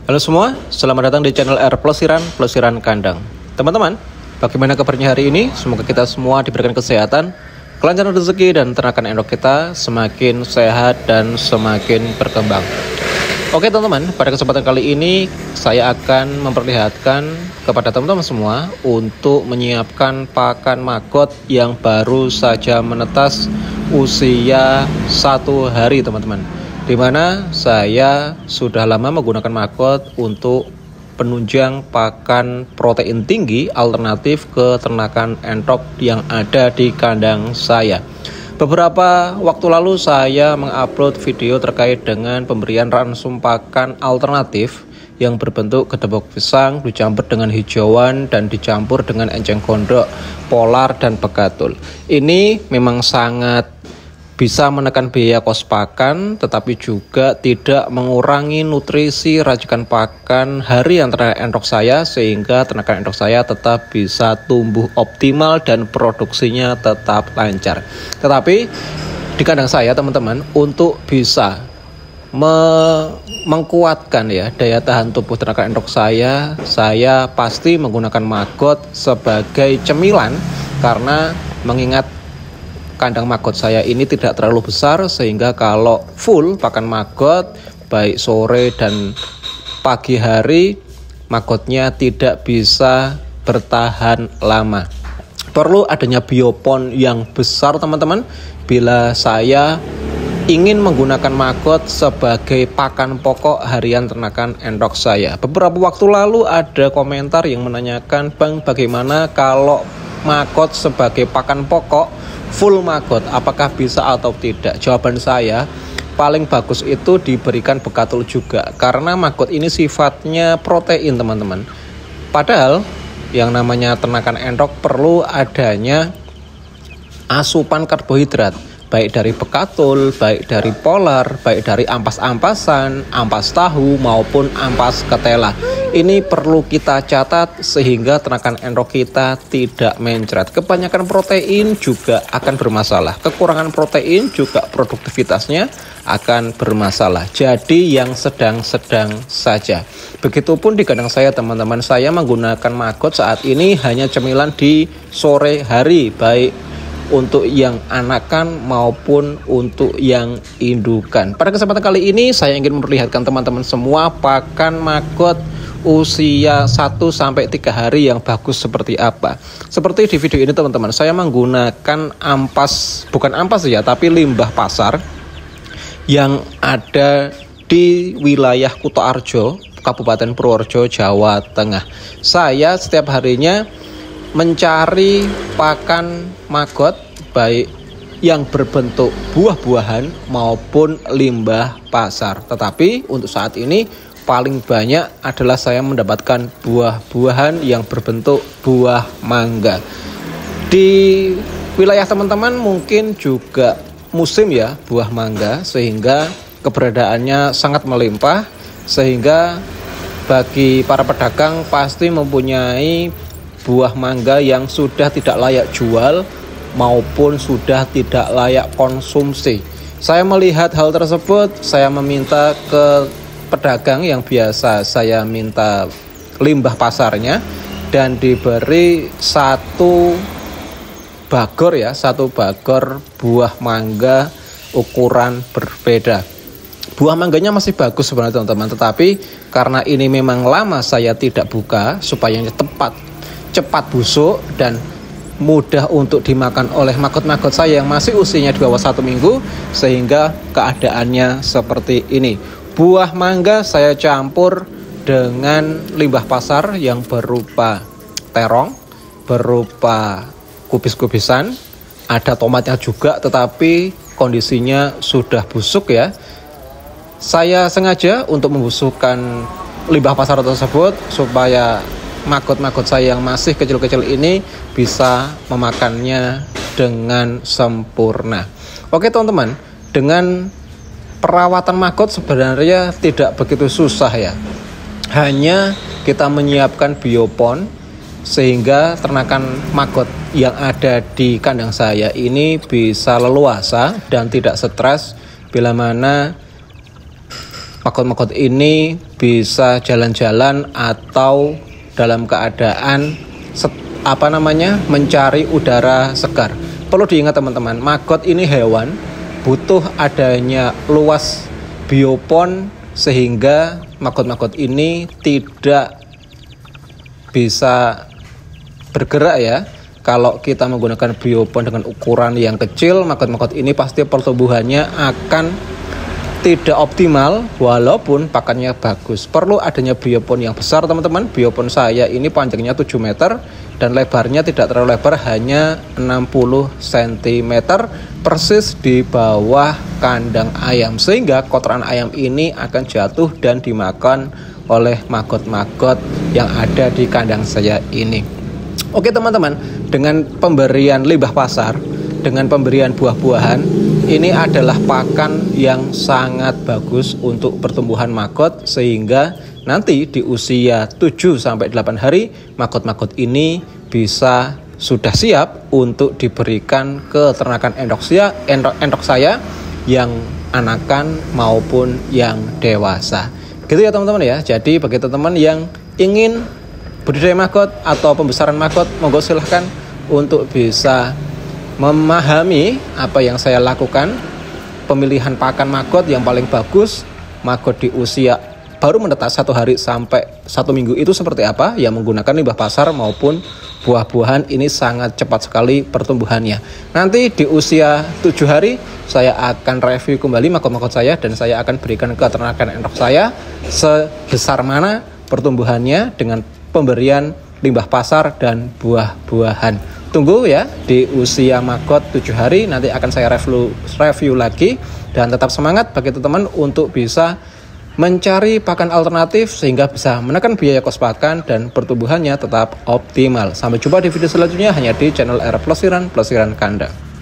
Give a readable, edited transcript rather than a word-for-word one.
Halo semua, selamat datang di channel R Pelesiran Kandang. Teman-teman, bagaimana kabarnya hari ini? Semoga kita semua diberikan kesehatan, kelancaran rezeki, dan ternakan endok kita semakin sehat dan semakin berkembang. Oke teman-teman, pada kesempatan kali ini saya akan memperlihatkan kepada teman-teman semua untuk menyiapkan pakan magot yang baru saja menetas usia 1 hari teman-teman, dimana saya sudah lama menggunakan magot untuk penunjang pakan protein tinggi alternatif ke ternakan entok yang ada di kandang saya. Beberapa waktu lalu saya mengupload video terkait dengan pemberian ransum pakan alternatif yang berbentuk gedebok pisang dicampur dengan hijauan dan dicampur dengan enceng gondok, polar, dan begatul. Ini memang sangat bisa menekan biaya kos pakan, tetapi juga tidak mengurangi nutrisi racikan pakan harian ternak endok saya, sehingga ternakan endok saya tetap bisa tumbuh optimal dan produksinya tetap lancar. Tetapi di kandang saya teman-teman, untuk bisa mengkuatkan ya daya tahan tubuh ternakan endok saya pasti menggunakan magot sebagai cemilan, karena mengingat kandang magot saya ini tidak terlalu besar, sehingga kalau full pakan magot baik sore dan pagi hari, magotnya tidak bisa bertahan lama. Perlu adanya biopon yang besar teman-teman bila saya ingin menggunakan magot sebagai pakan pokok harian ternakan endok saya. Beberapa waktu lalu ada komentar yang menanyakan, "Bang, bagaimana kalau magot sebagai pakan pokok full magot, apakah bisa atau tidak?" Jawaban saya, paling bagus itu diberikan begatul juga, karena magot ini sifatnya protein teman-teman. Padahal yang namanya ternakan endok perlu adanya asupan karbohidrat, baik dari begatul, baik dari polar, baik dari ampas-ampasan, ampas tahu, maupun ampas ketela. Ini perlu kita catat sehingga ternakan endok kita tidak mencret. Kebanyakan protein juga akan bermasalah. Kekurangan protein juga produktivitasnya akan bermasalah. Jadi yang sedang-sedang saja. Begitupun di kandang saya teman-teman, saya menggunakan magot saat ini hanya cemilan di sore hari, baik untuk yang anakan maupun untuk yang indukan. Pada kesempatan kali ini saya ingin memperlihatkan teman-teman semua pakan magot usia 1-3 hari yang bagus seperti apa. Seperti di video ini teman-teman, saya menggunakan ampas, bukan ampas ya, tapi limbah pasar yang ada di wilayah Kutoarjo, Kabupaten Purworejo, Jawa Tengah. Saya setiap harinya mencari pakan magot baik yang berbentuk buah-buahan maupun limbah pasar. Tetapi untuk saat ini paling banyak adalah saya mendapatkan buah-buahan yang berbentuk buah mangga. Di wilayah teman-teman mungkin juga musim ya buah mangga, sehingga keberadaannya sangat melimpah, sehingga bagi para pedagang pasti mempunyai buah mangga yang sudah tidak layak jual maupun sudah tidak layak konsumsi. Saya melihat hal tersebut, saya meminta ke pedagang yang biasa saya minta limbah pasarnya, dan diberi satu bagor buah mangga ukuran berbeda. Buah mangganya masih bagus sebenarnya teman-teman, tetapi karena ini memang lama saya tidak buka supaya cepat busuk dan mudah untuk dimakan oleh magot-magot saya yang masih usianya di bawah 1 minggu, sehingga keadaannya seperti ini. Buah mangga saya campur dengan limbah pasar yang berupa terong, berupa kubis-kubisan, ada tomatnya juga, tetapi kondisinya sudah busuk ya. Saya sengaja untuk membusukkan limbah pasar tersebut supaya magot-magot saya yang masih kecil-kecil ini bisa memakannya dengan sempurna. Oke teman-teman, dengan perawatan magot sebenarnya tidak begitu susah ya. Hanya kita menyiapkan biopon sehingga ternakan magot yang ada di kandang saya ini bisa leluasa dan tidak stres bila mana maggot-maggot ini bisa jalan-jalan atau dalam keadaan mencari udara segar. Perlu diingat teman-teman, maggot ini hewan butuh adanya luas biopon sehingga maggot-maggot ini tidak bisa bergerak ya. Kalau kita menggunakan biopon dengan ukuran yang kecil, maggot-maggot ini pasti pertumbuhannya akan tidak optimal walaupun pakannya bagus. Perlu adanya biopon yang besar teman-teman. Biopon saya ini panjangnya 7 meter dan lebarnya tidak terlalu lebar, hanya 60 cm persis di bawah kandang ayam, sehingga kotoran ayam ini akan jatuh dan dimakan oleh maggot-maggot yang ada di kandang saya ini. Oke teman-teman, dengan pemberian limbah pasar, dengan pemberian buah-buahan, ini adalah pakan yang sangat bagus untuk pertumbuhan maggot, sehingga nanti di usia 7-8 hari maggot-maggot ini bisa sudah siap untuk diberikan ke ternakan endok saya yang anakan maupun yang dewasa. Gitu ya teman-teman ya. Jadi bagi teman-teman yang ingin budidaya maggot atau pembesaran maggot, monggo silahkan untuk bisa memahami apa yang saya lakukan. Pemilihan pakan maggot yang paling bagus, maggot di usia baru menetas 1 hari sampai 1 minggu itu seperti apa, yang menggunakan limbah pasar maupun buah-buahan, ini sangat cepat sekali pertumbuhannya. Nanti di usia 7 hari saya akan review kembali maggot-maggot saya dan saya akan berikan ke ternakan endok saya sebesar mana pertumbuhannya dengan pemberian limbah pasar dan buah-buahan. Tunggu ya, di usia maggot 7 hari nanti akan saya review lagi. Dan tetap semangat bagi teman-teman untuk bisa mencari pakan alternatif sehingga bisa menekan biaya kos pakan dan pertumbuhannya tetap optimal. Sampai jumpa di video selanjutnya hanya di channel R Pelesiran Kandang.